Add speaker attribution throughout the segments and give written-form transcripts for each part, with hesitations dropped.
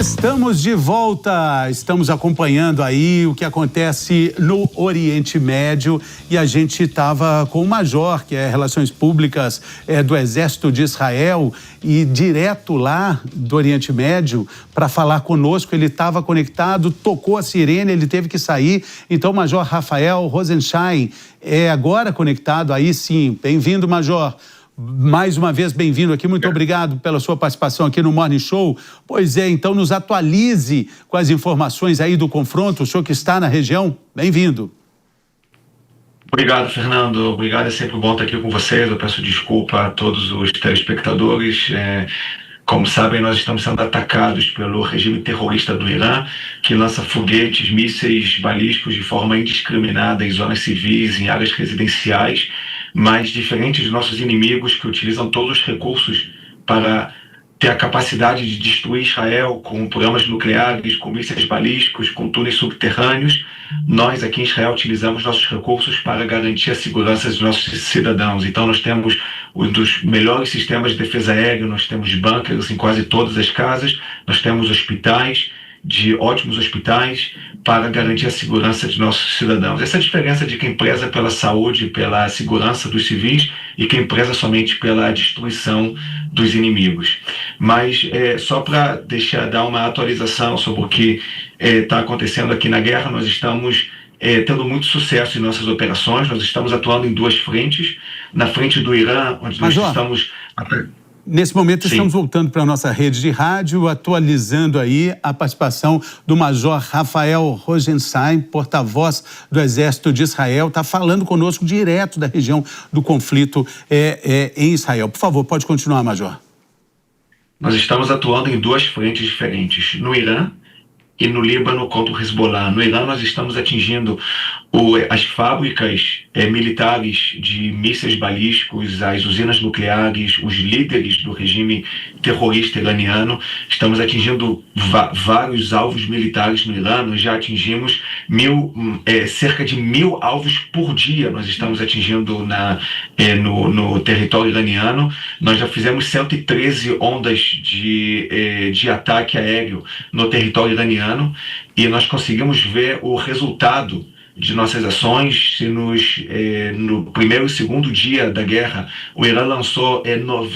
Speaker 1: Estamos de volta, estamos acompanhando aí o que acontece no Oriente Médio e a gente estava com o Major, que é Relações Públicas do Exército de Israel, e direto lá do Oriente Médio para falar conosco. Ele estava conectado, tocou a sirene, ele teve que sair. Então, Major Rafael Rosenstein é agora conectado, aí sim. Bem-vindo, Major. Mais uma vez, bem-vindo aqui, muito obrigado pela sua participação aqui no Morning Show. Pois é, então nos atualize com as informações aí do confronto, o senhor que está na região, bem-vindo.
Speaker 2: Obrigado, Fernando, obrigado, é sempre bom estar aqui com vocês. Eu peço desculpa a todos os telespectadores. Como sabem, nós estamos sendo atacados pelo regime terrorista do Irã, que lança foguetes, mísseis balísticos de forma indiscriminada em zonas civis, em áreas residenciais, mas diferente de nossos inimigos que utilizam todos os recursos para ter a capacidade de destruir Israel com programas nucleares, com mísseis balísticos, com túneis subterrâneos, nós aqui em Israel utilizamos nossos recursos para garantir a segurança dos nossos cidadãos. Então nós temos um dos melhores sistemas de defesa aérea, nós temos bunkers em quase todas as casas, nós temos hospitais, ótimos hospitais, para garantir a segurança de nossos cidadãos. Essa é a diferença de quem preza pela saúde, pela segurança dos civis e quem preza somente pela destruição dos inimigos. Mas só para dar uma atualização sobre o que está acontecendo aqui na guerra, nós estamos tendo muito sucesso em nossas operações. Nós estamos atuando em duas frentes. Na frente do Irã, onde nós estamos...
Speaker 1: Nesse momento, estamos voltando para a nossa rede de rádio, atualizando aí a participação do Major Rafael Rosenstein, porta-voz do Exército de Israel, está falando conosco direto da região do conflito em Israel. Por favor, pode continuar, Major.
Speaker 2: Nós estamos atuando em duas frentes diferentes, no Irã e no Líbano contra o Hezbollah. No Irã, nós estamos atingindo as fábricas militares de mísseis balísticos, as usinas nucleares, os líderes do regime terrorista iraniano. Estamos atingindo vários alvos militares no Irã. Nós já atingimos cerca de 1.000 alvos por dia. Nós estamos atingindo no território iraniano. Nós já fizemos 113 ondas de ataque aéreo no território iraniano e nós conseguimos ver o resultado de nossas ações. No primeiro e segundo dia da guerra, o Irã lançou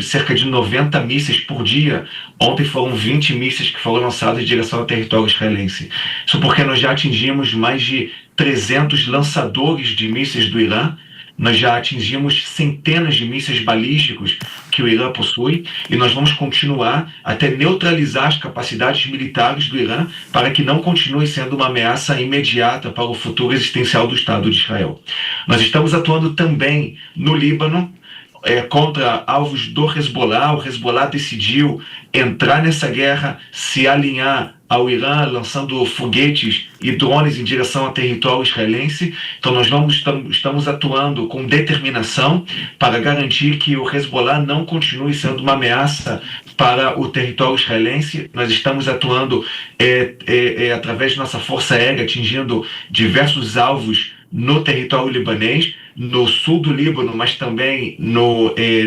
Speaker 2: cerca de 90 mísseis por dia. Ontem foram 20 mísseis que foram lançados em direção ao território israelense. Isso porque nós já atingimos mais de 300 lançadores de mísseis do Irã. Nós já atingimos centenas de mísseis balísticos que o Irã possui e nós vamos continuar até neutralizar as capacidades militares do Irã para que não continue sendo uma ameaça imediata para o futuro existencial do Estado de Israel. Nós estamos atuando também no Líbano, contra alvos do Hezbollah. O Hezbollah decidiu entrar nessa guerra, se alinhar ao Irã, lançando foguetes e drones em direção ao território israelense. Então nós estamos atuando com determinação para garantir que o Hezbollah não continue sendo uma ameaça para o território israelense. Nós estamos atuando através de nossa força aérea, atingindo diversos alvos no território libanês, no sul do Líbano, mas também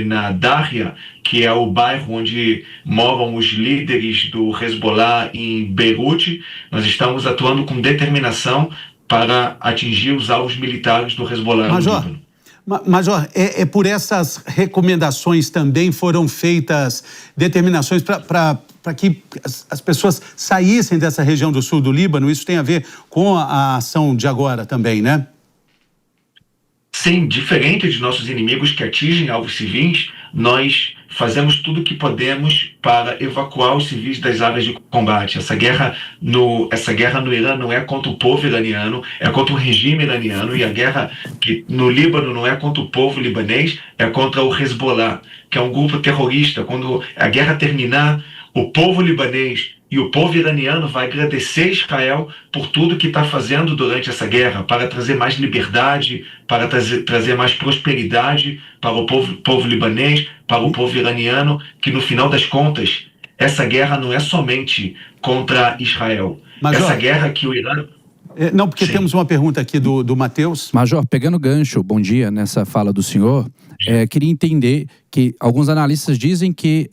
Speaker 2: na Dária, que é o bairro onde moram os líderes do Hezbollah em Beirute. Nós estamos atuando com determinação para atingir os alvos militares do Hezbollah no Líbano.
Speaker 1: Major, por essas recomendações também foram feitas determinações para que as pessoas saíssem dessa região do sul do Líbano? Isso tem a ver com a ação de agora também, né?
Speaker 2: Sim, diferente de nossos inimigos que atingem alvos civis, nós fazemos tudo o que podemos para evacuar os civis das áreas de combate. Essa guerra no Irã não é contra o povo iraniano, é contra o regime iraniano, e a guerra no Líbano não é contra o povo libanês, é contra o Hezbollah, que é um grupo terrorista. Quando a guerra terminar, o povo libanês e o povo iraniano vai agradecer Israel por tudo que está fazendo durante essa guerra, para trazer mais liberdade, para trazer mais prosperidade para o povo libanês, para o povo iraniano, que no final das contas, essa guerra não é somente contra Israel.
Speaker 1: Major,
Speaker 2: essa guerra que o Irã...
Speaker 1: Não, porque
Speaker 2: Sim.
Speaker 1: temos uma pergunta aqui do Matheus.
Speaker 3: Major, pegando gancho, bom dia, nessa fala do senhor, queria entender que alguns analistas dizem que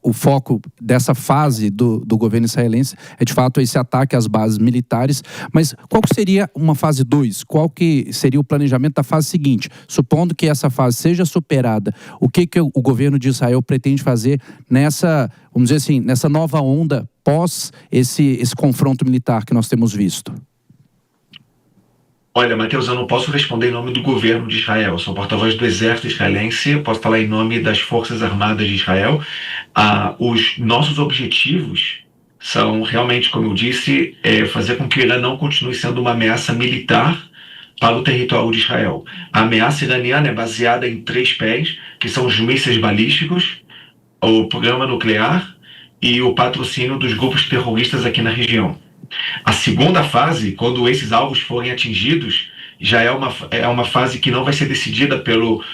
Speaker 3: o foco dessa fase do governo israelense é de fato esse ataque às bases militares, mas qual que seria uma fase 2? Qual que seria o planejamento da fase seguinte? Supondo que essa fase seja superada, o que o governo de Israel pretende fazer nessa, vamos dizer assim, nessa nova onda pós esse confronto militar que nós temos visto?
Speaker 2: Olha, Matheus, eu não posso responder em nome do governo de Israel. Eu sou porta-voz do exército israelense, eu posso falar em nome das Forças Armadas de Israel. Os nossos objetivos são realmente, como eu disse, fazer com que o Irã não continue sendo uma ameaça militar para o território de Israel. A ameaça iraniana é baseada em 3 pés, que são os mísseis balísticos, o programa nuclear e o patrocínio dos grupos terroristas aqui na região. A segunda fase, quando esses alvos forem atingidos, já é uma fase que não vai ser decidida pelo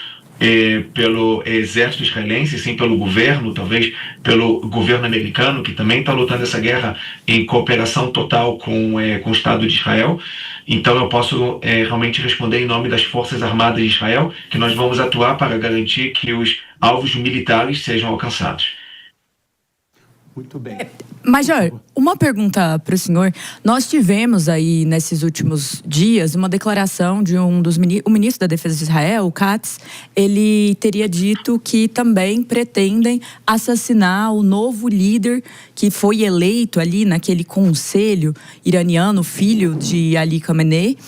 Speaker 2: exército israelense, sim pelo governo, talvez pelo governo americano, que também está lutando essa guerra em cooperação total com o Estado de Israel. Então eu posso realmente responder em nome das Forças Armadas de Israel, que nós vamos atuar para garantir que os alvos militares sejam alcançados.
Speaker 1: Muito bem.
Speaker 4: Major, uma pergunta para o senhor. Nós tivemos aí, nesses últimos dias, uma declaração de o ministro da Defesa de Israel, o Katz. Ele teria dito que também pretendem assassinar o novo líder que foi eleito ali naquele conselho iraniano, filho de Ali Khamenei,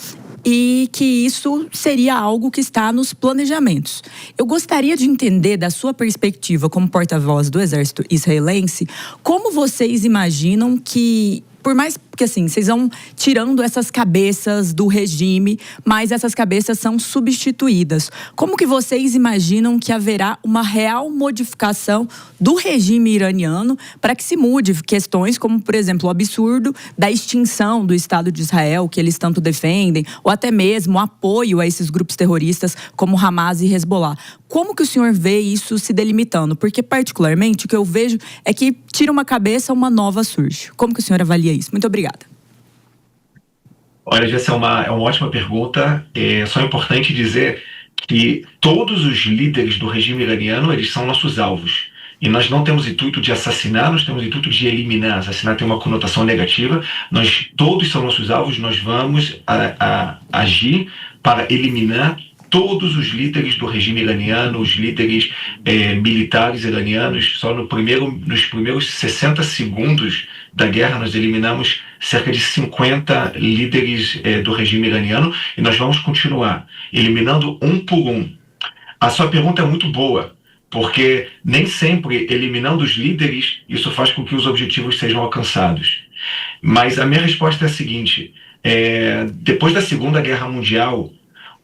Speaker 4: e que isso seria algo que está nos planejamentos. Eu gostaria de entender, da sua perspectiva como porta-voz do exército israelense, como vocês imaginam que, por mais que assim, vocês vão tirando essas cabeças do regime, mas essas cabeças são substituídas. Como que vocês imaginam que haverá uma real modificação do regime iraniano para que se mude questões como, por exemplo, o absurdo da extinção do Estado de Israel, que eles tanto defendem, ou até mesmo o apoio a esses grupos terroristas como Hamas e Hezbollah? Como que o senhor vê isso se delimitando? Porque, particularmente, o que eu vejo é que tira uma cabeça, uma nova surge. Como que o senhor avalia isso? Muito obrigada.
Speaker 2: Olha, essa é uma ótima pergunta. É só importante dizer que todos os líderes do regime iraniano, eles são nossos alvos. E nós não temos intuito de assassinar, nós temos intuito de eliminar. Assassinar tem uma conotação negativa. Todos são nossos alvos, nós vamos agir para eliminar todos os líderes do regime iraniano, os líderes militares iranianos. Só nos primeiros 60 segundos da guerra, nós eliminamos cerca de 50 líderes do regime iraniano, e nós vamos continuar eliminando um por um. A sua pergunta é muito boa, porque nem sempre eliminando os líderes, isso faz com que os objetivos sejam alcançados. Mas a minha resposta é a seguinte: depois da Segunda Guerra Mundial,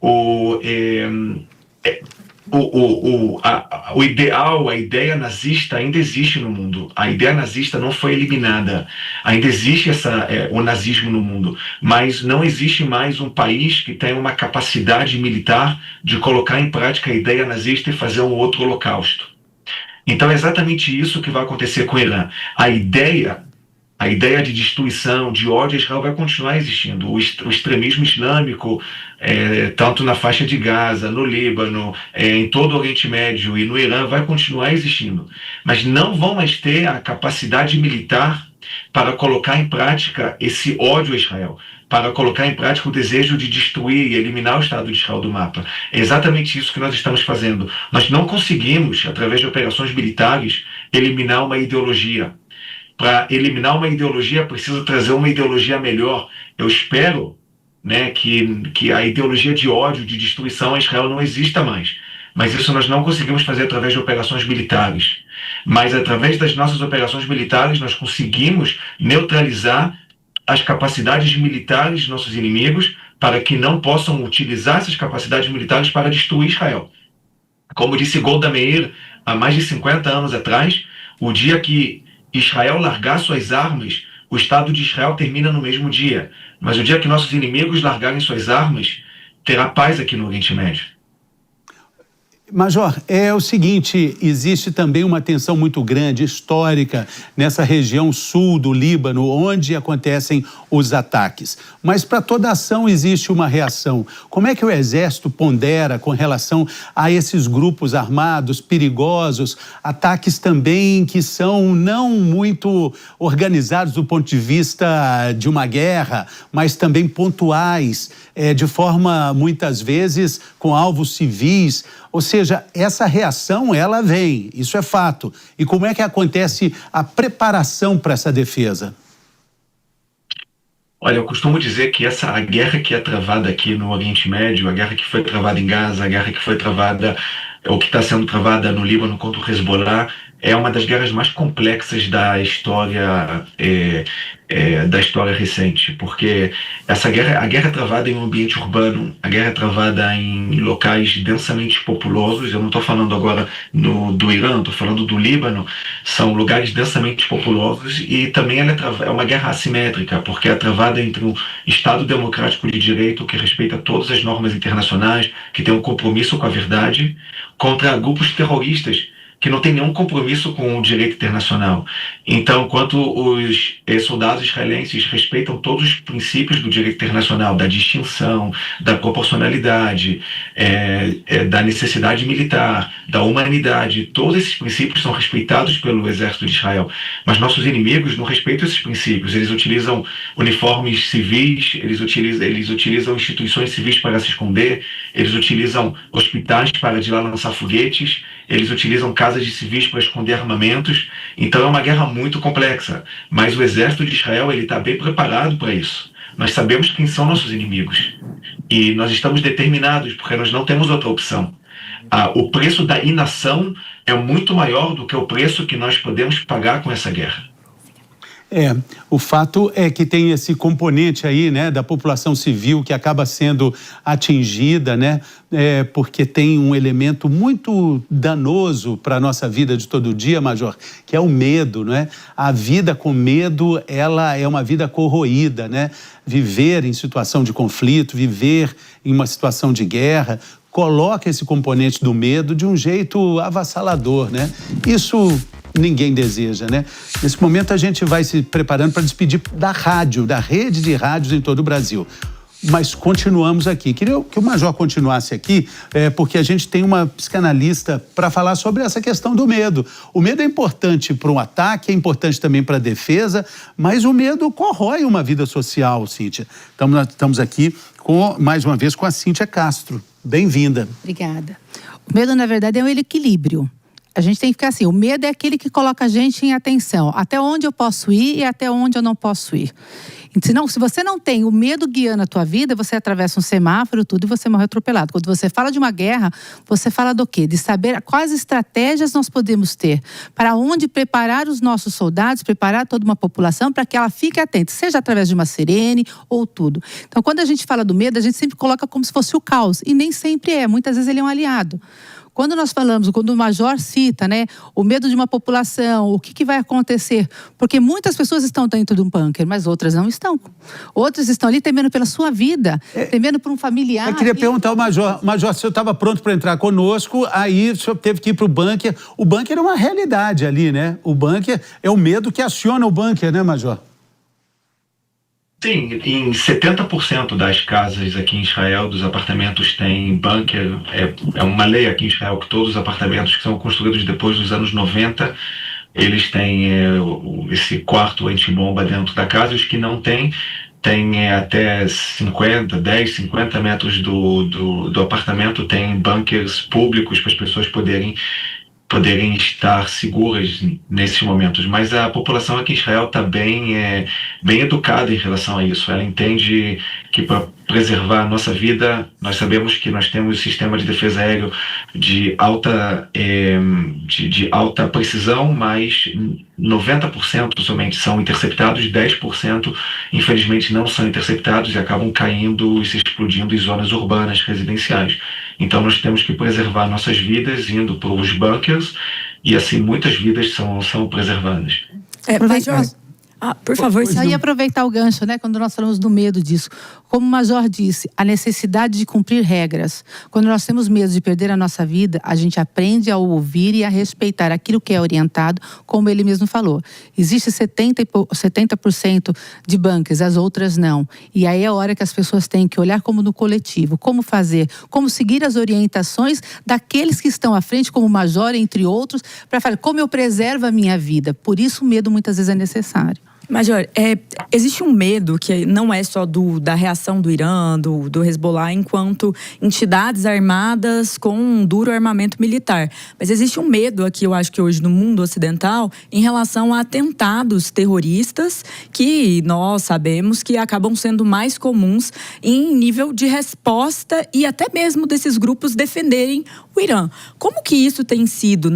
Speaker 2: o ideal, a ideia nazista ainda existe no mundo. A ideia nazista não foi eliminada. Ainda existe o nazismo no mundo, mas não existe mais um país que tenha uma capacidade militar de colocar em prática a ideia nazista e fazer um outro holocausto. Então é exatamente isso que vai acontecer com o Irã. A ideia de destruição, de ódio a Israel vai continuar existindo. O extremismo islâmico, tanto na faixa de Gaza, no Líbano, em todo o Oriente Médio e no Irã, vai continuar existindo. Mas não vão mais ter a capacidade militar para colocar em prática esse ódio a Israel, para colocar em prática o desejo de destruir e eliminar o Estado de Israel do mapa. É exatamente isso que nós estamos fazendo. Nós não conseguimos, através de operações militares, eliminar uma ideologia. Para eliminar uma ideologia, precisa trazer uma ideologia melhor. Eu espero, que a ideologia de ódio, de destruição a Israel não exista mais. Mas isso nós não conseguimos fazer através de operações militares. Mas através das nossas operações militares, nós conseguimos neutralizar as capacidades militares de nossos inimigos para que não possam utilizar essas capacidades militares para destruir Israel. Como disse Golda Meir há mais de 50 anos atrás, o dia que Israel largar suas armas, o Estado de Israel termina no mesmo dia. Mas o dia que nossos inimigos largarem suas armas, terá paz aqui no Oriente Médio.
Speaker 1: Major, é o seguinte, existe também uma tensão muito grande, histórica, nessa região sul do Líbano, onde acontecem os ataques. Mas para toda ação existe uma reação. Como é que o Exército pondera com relação a esses grupos armados perigosos, ataques também que são não muito organizados do ponto de vista de uma guerra, mas também pontuais, de forma, muitas vezes, com alvos civis? Ou seja, essa reação, ela vem, isso é fato. E como é que acontece a preparação para essa defesa?
Speaker 2: Olha, eu costumo dizer que a guerra que é travada aqui no Oriente Médio, a guerra que foi travada em Gaza, a guerra que foi travada, ou que está sendo travada no Líbano contra o Hezbollah, é uma das guerras mais complexas da história recente, porque a guerra é travada em um ambiente urbano, a guerra é travada em locais densamente populosos. Eu não estou falando agora do Irã, estou falando do Líbano. São lugares densamente populosos, e também ela é uma guerra assimétrica, porque é travada entre um Estado democrático de direito que respeita todas as normas internacionais, que tem um compromisso com a verdade, contra grupos terroristas que não tem nenhum compromisso com o direito internacional. Então, enquanto os soldados israelenses respeitam todos os princípios do direito internacional, da distinção, da proporcionalidade, da necessidade militar, da humanidade, todos esses princípios são respeitados pelo exército de Israel. Mas nossos inimigos não respeitam esses princípios. Eles utilizam uniformes civis, eles utilizam instituições civis para se esconder, eles utilizam hospitais para de lá lançar foguetes, eles utilizam casas de civis para esconder armamentos. Então é uma guerra muito complexa, mas o exército de Israel está bem preparado para isso. Nós sabemos quem são nossos inimigos e nós estamos determinados, porque nós não temos outra opção. O preço da inação é muito maior do que o preço que nós podemos pagar com essa guerra.
Speaker 1: O fato é que tem esse componente aí, né, da população civil que acaba sendo atingida, né, porque tem um elemento muito danoso para a nossa vida de todo dia, Major, que é o medo, né? A vida com medo, ela é uma vida corroída, né? Viver em situação de conflito, viver em uma situação de guerra, coloca esse componente do medo de um jeito avassalador, né? Isso ninguém deseja, né? Nesse momento a gente vai se preparando para despedir da rádio, da rede de rádios em todo o Brasil. Mas continuamos aqui. Queria que o Major continuasse aqui, porque a gente tem uma psicanalista para falar sobre essa questão do medo. O medo é importante para um ataque, é importante também para a defesa, mas o medo corrói uma vida social, Cíntia. Então, nós estamos aqui, mais uma vez, com a Cíntia Castro. Bem-vinda.
Speaker 5: Obrigada. O medo, na verdade, é um equilíbrio. A gente tem que ficar assim, o medo é aquele que coloca a gente em atenção. Até onde eu posso ir e até onde eu não posso ir. Senão, se você não tem o medo guiando a tua vida, você atravessa um semáforo, tudo, e você morre atropelado. Quando você fala de uma guerra, você fala do quê? De saber quais estratégias nós podemos ter. Para onde preparar os nossos soldados, preparar toda uma população para que ela fique atenta. Seja através de uma sirene ou tudo. Então, quando a gente fala do medo, a gente sempre coloca como se fosse o caos. E nem sempre é. Muitas vezes ele é um aliado. Quando nós falamos, quando o Major cita, né, o medo de uma população, o que vai acontecer? Porque muitas pessoas estão dentro de um bunker, mas outras não estão. Outras estão ali temendo pela sua vida, temendo por um familiar.
Speaker 1: Eu queria perguntar ao Major, se o senhor estava pronto para entrar conosco, aí o senhor teve que ir para o bunker. O bunker é uma realidade ali, né? O bunker é o medo que aciona o bunker, né, Major?
Speaker 2: Sim, em 70% das casas aqui em Israel, dos apartamentos, tem bunker. É uma lei aqui em Israel que todos os apartamentos que são construídos depois dos anos 90, eles têm esse quarto antibomba dentro da casa. Os que não têm, tem até 50 metros do apartamento, tem bunkers públicos para as pessoas poderem estar seguras nesses momentos. Mas a população aqui em Israel está bem educada em relação a isso. Ela entende que para preservar a nossa vida, nós sabemos que nós temos um sistema de defesa aéreo de alta precisão, mas 90% somente são interceptados, 10% infelizmente não são interceptados e acabam caindo e se explodindo em zonas urbanas residenciais. Então nós temos que preservar nossas vidas indo para os bunkers, e assim muitas vidas são preservadas.
Speaker 4: Por favor,
Speaker 5: Só ia aproveitar o gancho, né? Quando nós falamos do medo disso. Como o Major disse, a necessidade de cumprir regras. Quando nós temos medo de perder a nossa vida, a gente aprende a ouvir e a respeitar aquilo que é orientado, como ele mesmo falou. Existe 70% de bunkers, as outras não. E aí é a hora que as pessoas têm que olhar como no coletivo, como fazer, como seguir as orientações daqueles que estão à frente, como o Major, entre outros, para falar como eu preservo a minha vida. Por isso o medo muitas vezes é necessário.
Speaker 4: Major, existe um medo que não é só da reação do Irã, do Hezbollah, enquanto entidades armadas com um duro armamento militar. Mas existe um medo aqui, eu acho que hoje no mundo ocidental, em relação a atentados terroristas que nós sabemos que acabam sendo mais comuns em nível de resposta e até mesmo desses grupos defenderem o Irã. Como que isso tem sido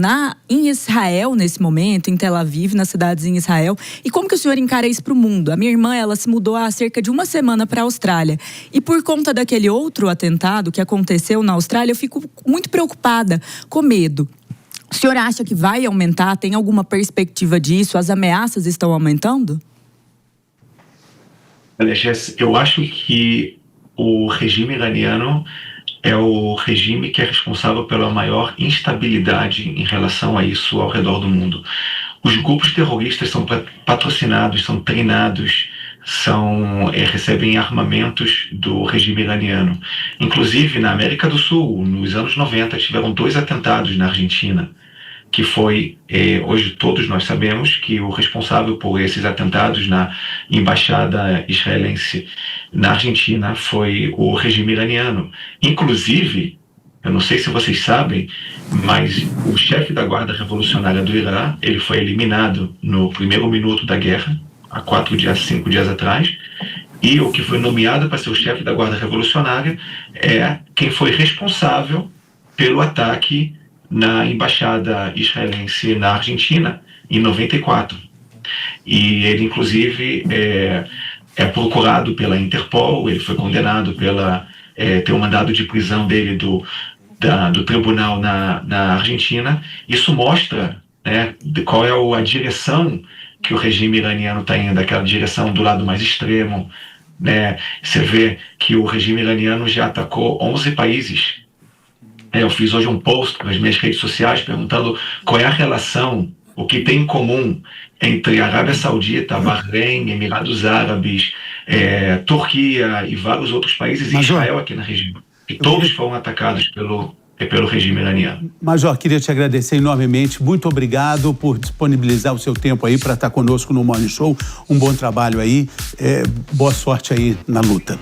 Speaker 4: em Israel nesse momento, em Tel Aviv, nas cidades em Israel? E como que o senhor encara isso para o mundo? A minha irmã, ela se mudou há cerca de uma semana para a Austrália. E por conta daquele outro atentado que aconteceu na Austrália, eu fico muito preocupada, com medo. O senhor acha que vai aumentar? Tem alguma perspectiva disso? As ameaças estão aumentando?
Speaker 2: Olha, Jess, eu acho que o regime iraniano é o regime que é responsável pela maior instabilidade em relação a isso ao redor do mundo. Os grupos terroristas são patrocinados, são treinados, recebem armamentos do regime iraniano. Inclusive, na América do Sul, nos anos 90, tiveram 2 atentados na Argentina, que foi, hoje todos nós sabemos que o responsável por esses atentados na embaixada israelense na Argentina foi o regime iraniano. Inclusive, eu não sei se vocês sabem, mas o chefe da Guarda Revolucionária do Irã, ele foi eliminado no primeiro minuto da guerra, há 5 dias atrás, e o que foi nomeado para ser o chefe da Guarda Revolucionária é quem foi responsável pelo ataque na embaixada israelense na Argentina, em 94. E ele, inclusive, é procurado pela Interpol, ele foi condenado tem um mandado de prisão dele do tribunal na Argentina. Isso mostra, né, qual é a direção que o regime iraniano está indo, aquela direção do lado mais extremo, né? Você vê que o regime iraniano já atacou 11 países. Eu fiz hoje um post nas minhas redes sociais perguntando qual é a relação, o que tem em comum entre a Arábia Saudita, Bahrein, Emirados Árabes, Turquia e vários outros países, e Israel aqui na região. E todos foram atacados pelo regime iraniano.
Speaker 1: Major, queria te agradecer enormemente. Muito obrigado por disponibilizar o seu tempo aí para estar conosco no Morning Show. Um bom trabalho aí. Boa sorte aí na luta.